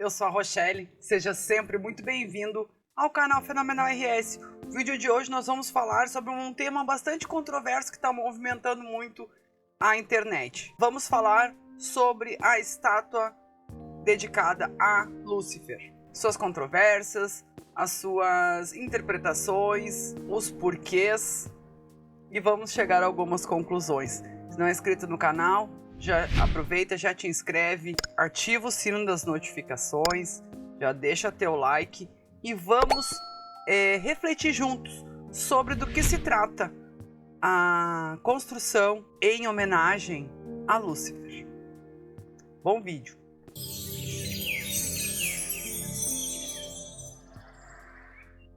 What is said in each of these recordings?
eu sou a Rochelle, seja sempre muito bem-vindo ao canal Fenomenal RS. No vídeo de hoje nós vamos falar sobre um tema bastante controverso que está movimentando muito a internet. Vamos falar sobre a estátua dedicada a Lúcifer, suas controvérsias, as suas interpretações, os porquês e vamos chegar a algumas conclusões. Se não é inscrito no canal, já aproveita, já te inscreve, ativa o sino das notificações, já deixa teu like e vamos refletir juntos sobre do que se trata a construção em homenagem a Lúcifer. Bom vídeo!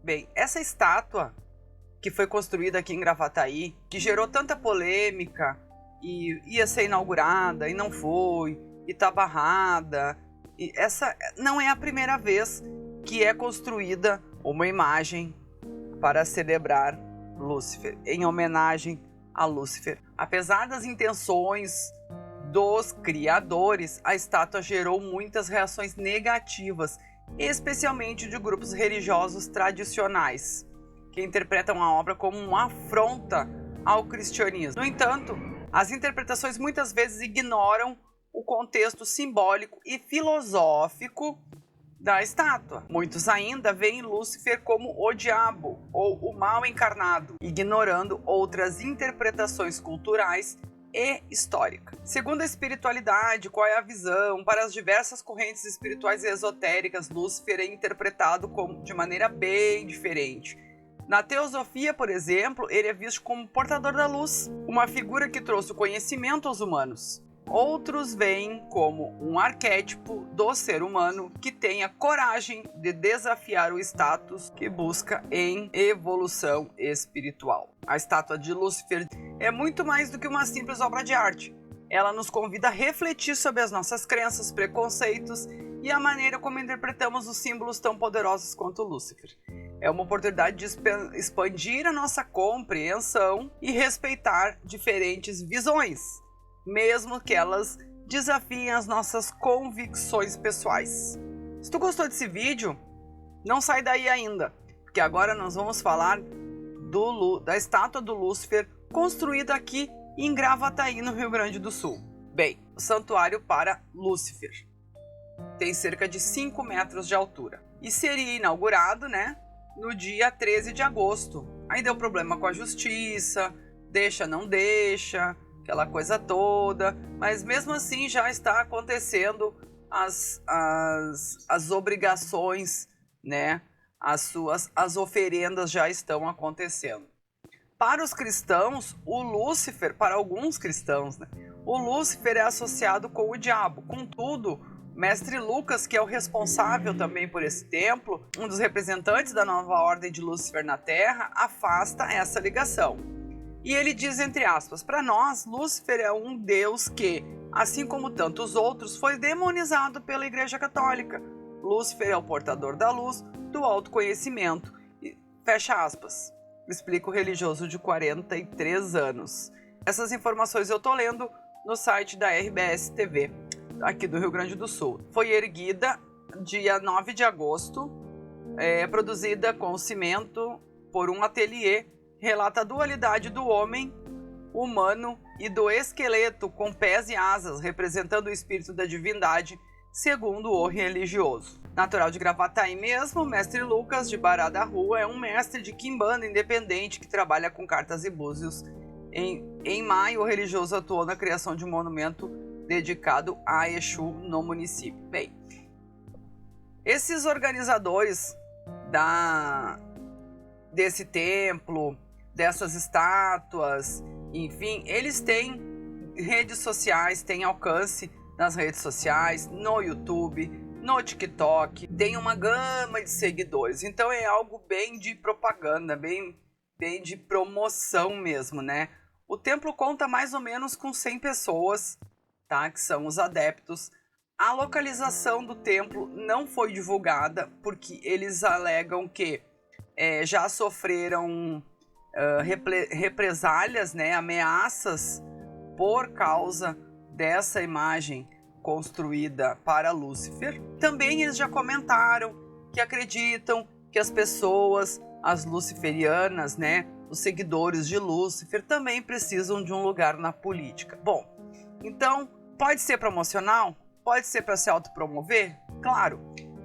Bem, essa estátua que foi construída aqui em Gravataí, que gerou tanta polêmica, e ia ser inaugurada e não foi, e tá barrada. E essa não é a primeira vez que é construída uma imagem para celebrar Lúcifer, em homenagem a Lúcifer. Apesar das intenções dos criadores, a estátua gerou muitas reações negativas, especialmente de grupos religiosos tradicionais, que interpretam a obra como uma afronta ao cristianismo. No entanto, as interpretações muitas vezes ignoram o contexto simbólico e filosófico da estátua. Muitos ainda veem Lúcifer como o diabo ou o mal encarnado, ignorando outras interpretações culturais e históricas. Segundo a espiritualidade, qual é a visão? Para as diversas correntes espirituais e esotéricas, Lúcifer é interpretado de maneira bem diferente. Na teosofia, por exemplo, ele é visto como portador da luz, uma figura que trouxe o conhecimento aos humanos. Outros veem como um arquétipo do ser humano que tem a coragem de desafiar o status que busca em evolução espiritual. A estátua de Lúcifer é muito mais do que uma simples obra de arte. Ela nos convida a refletir sobre as nossas crenças, preconceitos e a maneira como interpretamos os símbolos tão poderosos quanto Lúcifer. É uma oportunidade de expandir a nossa compreensão e respeitar diferentes visões, mesmo que elas desafiem as nossas convicções pessoais. Se tu gostou desse vídeo, não sai daí ainda, porque agora nós vamos falar da estátua do Lúcifer construída aqui em Gravataí, no Rio Grande do Sul. Bem, o santuário para Lúcifer tem cerca de 5 metros de altura e seria inaugurado, no dia 13 de agosto. Aí deu problema com a justiça, deixa, não deixa, aquela coisa toda, mas mesmo assim já está acontecendo as obrigações, as oferendas já estão acontecendo. Para os cristãos, o Lúcifer, para alguns cristãos, o Lúcifer é associado com o diabo. Contudo, Mestre Lucas, que é o responsável também por esse templo, um dos representantes da nova ordem de Lúcifer na Terra, afasta essa ligação. E ele diz, entre aspas, para nós, Lúcifer é um deus que, assim como tantos outros, foi demonizado pela Igreja Católica. Lúcifer é o portador da luz, do autoconhecimento. E, fecha aspas, explica o religioso de 43 anos. Essas informações eu estou lendo no site da RBS TV, aqui do Rio Grande do Sul. Foi erguida dia 9 de agosto, produzida com cimento por um ateliê, relata a dualidade do homem humano e do esqueleto com pés e asas, representando o espírito da divindade, segundo o religioso. Natural de Gravataí mesmo, o mestre Lucas de Bará da Rua é um mestre de quimbanda independente que trabalha com cartas e búzios. Em maio, o religioso atuou na criação de um monumento dedicado a Exu no município. Bem, esses organizadores desse templo, dessas estátuas, enfim, eles têm redes sociais, têm alcance nas redes sociais, no YouTube, no TikTok, tem uma gama de seguidores, então é algo bem de propaganda, bem de promoção mesmo, O templo conta mais ou menos com 100 pessoas, que são os adeptos. A localização do templo não foi divulgada porque eles alegam que já sofreram represálias, ameaças por causa dessa imagem construída para Lúcifer, também eles já comentaram que acreditam que as pessoas, as luciferianas, né, os seguidores de Lúcifer, também precisam de um lugar na política. Bom, então, pode ser promocional? Pode ser para se autopromover? Claro,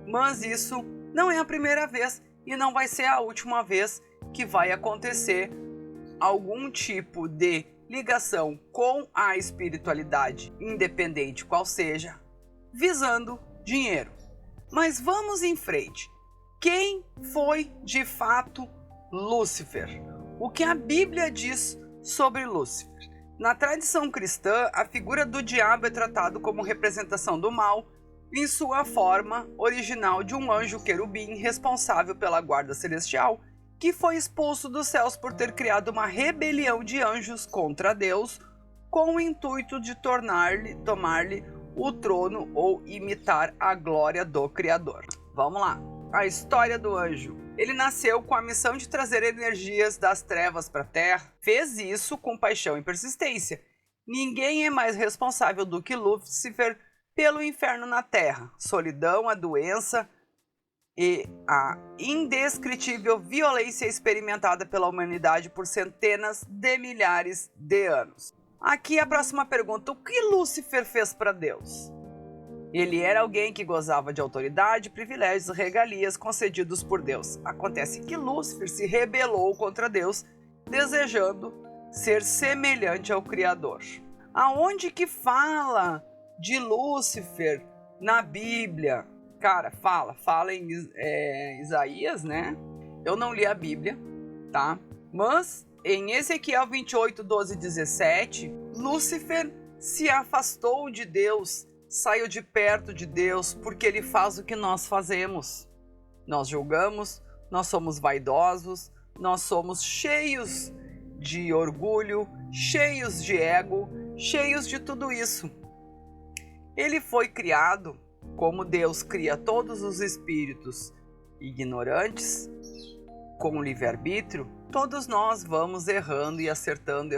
mas isso não é a primeira vez e não vai ser a última vez que vai acontecer algum tipo de ligação com a espiritualidade, independente qual seja, visando dinheiro. Mas vamos em frente. Quem foi de fato Lúcifer? O que a Bíblia diz sobre Lúcifer? Na tradição cristã, a figura do diabo é tratado como representação do mal em sua forma original de um anjo querubim responsável pela guarda celestial, que foi expulso dos céus por ter criado uma rebelião de anjos contra Deus, com o intuito de tomar-lhe o trono ou imitar a glória do Criador. Vamos lá. A história do anjo. Ele nasceu com a missão de trazer energias das trevas para a Terra. Fez isso com paixão e persistência. Ninguém é mais responsável do que Lúcifer pelo inferno na Terra, solidão, a doença e a indescritível violência experimentada pela humanidade por centenas de milhares de anos. Aqui a próxima pergunta: o que Lúcifer fez para Deus? Ele era alguém que gozava de autoridade, privilégios e regalias concedidos por Deus. Acontece que Lúcifer se rebelou contra Deus, desejando ser semelhante ao Criador. Aonde que fala de Lúcifer na Bíblia? Cara, fala em Isaías, né? Eu não li a Bíblia, tá? Mas em Ezequiel 28, 12 e 17, Lúcifer se afastou de Deus, saiu de perto de Deus, porque ele faz o que nós fazemos. Nós julgamos, nós somos vaidosos, nós somos cheios de orgulho, cheios de ego, cheios de tudo isso. Ele foi criado como Deus cria todos os espíritos ignorantes, com o livre-arbítrio. Todos nós vamos errando e acertando,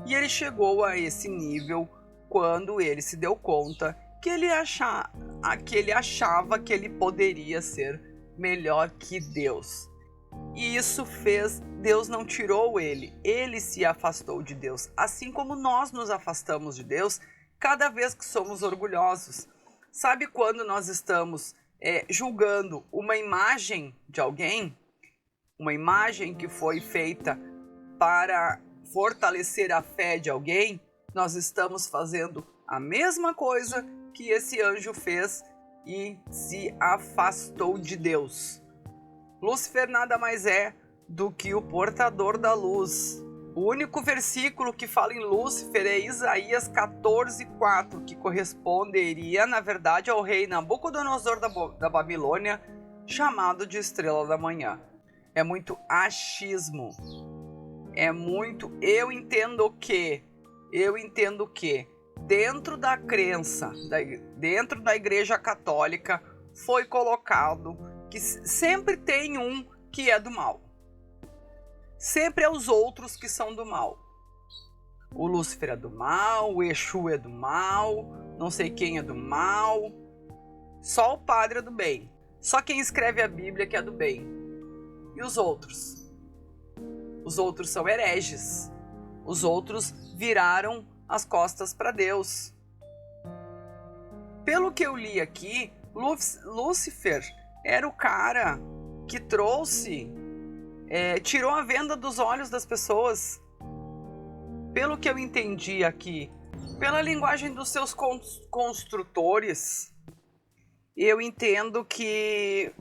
e ele chegou a esse nível quando ele se deu conta que ele achava que ele poderia ser melhor que Deus. E isso fez, Deus não tirou ele se afastou de Deus. Assim como nós nos afastamos de Deus cada vez que somos orgulhosos. Sabe quando nós estamos julgando uma imagem de alguém? Uma imagem que foi feita para fortalecer a fé de alguém? Nós estamos fazendo a mesma coisa que esse anjo fez e se afastou de Deus. Lúcifer nada mais é do que o portador da luz. O único versículo que fala em Lúcifer é Isaías 14:4, que corresponderia, na verdade, ao rei Nabucodonosor da Babilônia, chamado de Estrela da Manhã. É muito achismo. Eu entendo que dentro da crença, dentro da Igreja Católica, foi colocado que sempre tem um que é do mal. Sempre é os outros que são do mal. O Lúcifer é do mal, o Exu é do mal, não sei quem é do mal. Só o padre é do bem. Só quem escreve a Bíblia que é do bem. E os outros? Os outros são hereges. Os outros viraram as costas para Deus. Pelo que eu li aqui, Lúcifer era o cara que tirou a venda dos olhos das pessoas. Pelo que eu entendi aqui, pela linguagem dos seus construtores, eu entendo que,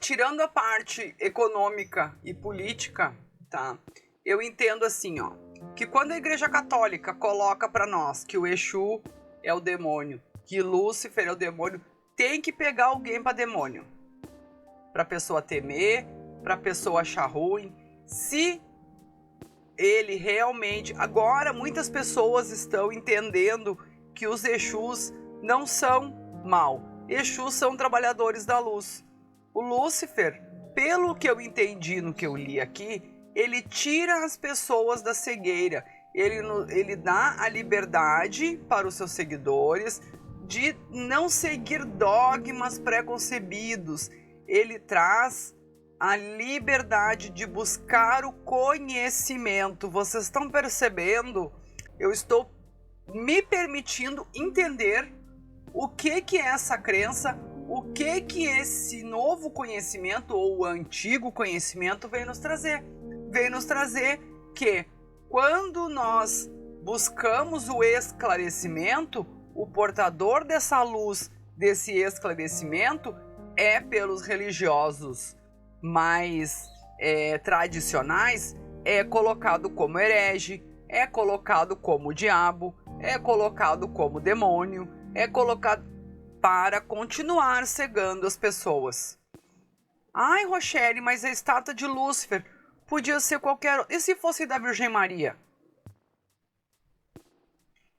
tirando a parte econômica e política, tá? Eu entendo assim, ó, que quando a Igreja Católica coloca para nós que o Exu é o demônio, que Lúcifer é o demônio, tem que pegar alguém para demônio, para pessoa temer, para pessoa achar ruim. Se ele realmente... Agora muitas pessoas estão entendendo que os Exus não são mal. Exus são trabalhadores da luz. O Lúcifer, pelo que eu entendi no que eu li aqui, ele tira as pessoas da cegueira. ele dá a liberdade para os seus seguidores de não seguir dogmas preconcebidos. Ele traz a liberdade de buscar o conhecimento. Vocês estão percebendo? Eu estou me permitindo entender o que é essa crença, o que esse novo conhecimento ou o antigo conhecimento vem nos trazer. Vem nos trazer que quando nós buscamos o esclarecimento, o portador dessa luz, desse esclarecimento, é pelos religiosos mais tradicionais, é colocado como herege, é colocado como diabo, é colocado como demônio, é colocado para continuar cegando as pessoas. Ai, Rochelle, mas a estátua de Lúcifer podia ser qualquer... E se fosse da Virgem Maria?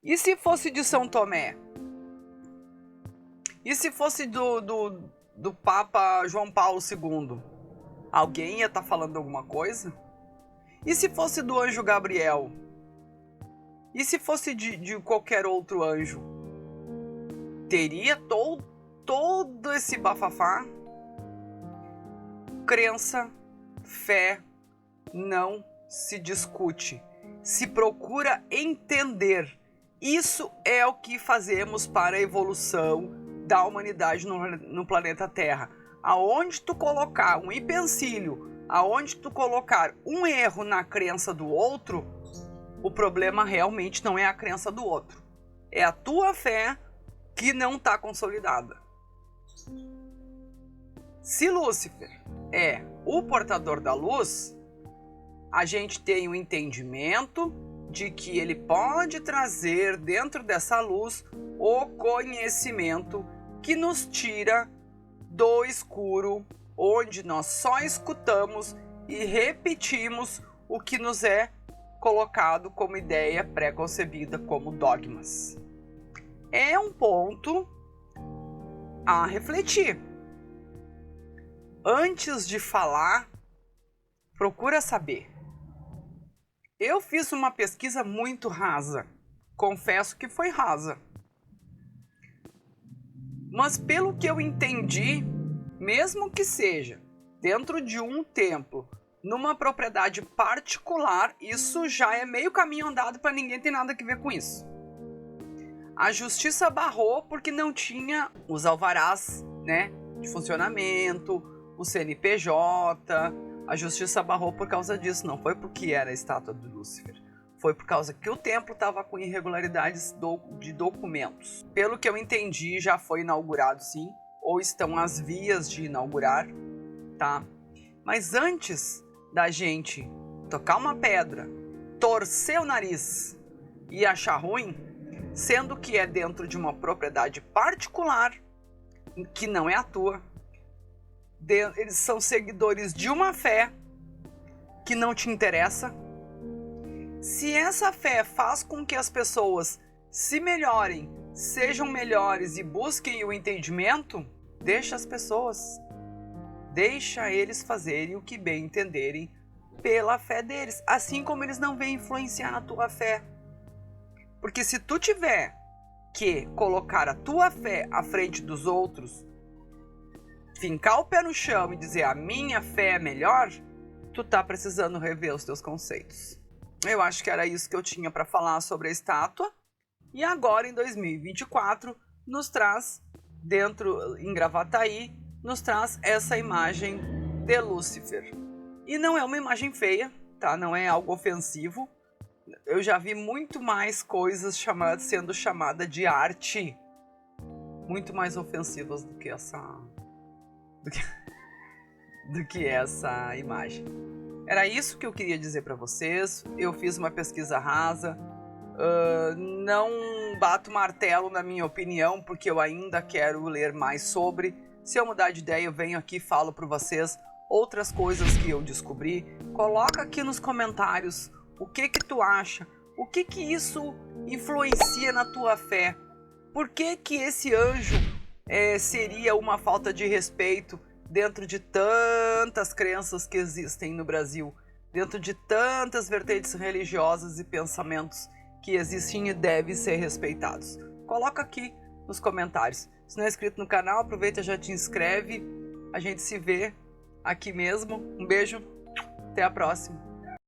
E se fosse de São Tomé? E se fosse do Papa João Paulo II? Alguém ia estar falando alguma coisa? E se fosse do anjo Gabriel? E se fosse de qualquer outro anjo? Teria todo esse bafafá? Crença, fé, não se discute. Se procura entender. Isso é o que fazemos para a evolução da humanidade no planeta Terra. Aonde tu colocar um empecilho, aonde tu colocar um erro na crença do outro, o problema realmente não é a crença do outro. É a tua fé que não está consolidada. Se Lúcifer é o portador da luz, a gente tem o entendimento de que ele pode trazer dentro dessa luz o conhecimento que nos tira do escuro, onde nós só escutamos e repetimos o que nos é colocado como ideia pré-concebida, como dogmas. É um ponto a refletir. Antes de falar, procura saber. Eu fiz uma pesquisa muito rasa. Confesso que foi rasa. Mas pelo que eu entendi, mesmo que seja dentro de um templo, numa propriedade particular, isso já é meio caminho andado para ninguém ter nada a ver com isso. A justiça barrou porque não tinha os alvarás, né, de funcionamento, o CNPJ. A justiça barrou por causa disso, não foi porque era a estátua do Lúcifer. Foi por causa que o templo estava com irregularidades de documentos. Pelo que eu entendi, já foi inaugurado sim, ou estão às vias de inaugurar, tá? Mas antes da gente tocar uma pedra, torcer o nariz e achar ruim, sendo que é dentro de uma propriedade particular, que não é a tua, eles são seguidores de uma fé que não te interessa. Se essa fé faz com que as pessoas se melhorem, sejam melhores e busquem o entendimento, deixa as pessoas. Deixa eles fazerem o que bem entenderem pela fé deles, assim como eles não vêm influenciar na tua fé. Porque se tu tiver que colocar a tua fé à frente dos outros, fincar o pé no chão e dizer a minha fé é melhor, tu tá precisando rever os teus conceitos. Eu acho que era isso que eu tinha para falar sobre a estátua. E agora, em 2024, nos traz, em Gravataí, nos traz essa imagem de Lúcifer. E não é uma imagem feia, tá? Não é algo ofensivo. Eu já vi muito mais coisas sendo chamada de arte, muito mais ofensivas do que essa imagem. Era isso que eu queria dizer para vocês. Eu fiz uma pesquisa rasa. Não bato martelo na minha opinião, porque eu ainda quero ler mais sobre. Se eu mudar de ideia, eu venho aqui e falo para vocês outras coisas que eu descobri. Coloca aqui nos comentários o que tu acha. O que isso influencia na tua fé? Por que esse anjo seria uma falta de respeito dentro de tantas crenças que existem no Brasil? dentro de tantas vertentes religiosas e pensamentos que existem e devem ser respeitados? Coloca aqui nos comentários. Se não é inscrito no canal, aproveita e já te inscreve. A gente se vê aqui mesmo. Um beijo, até a próxima.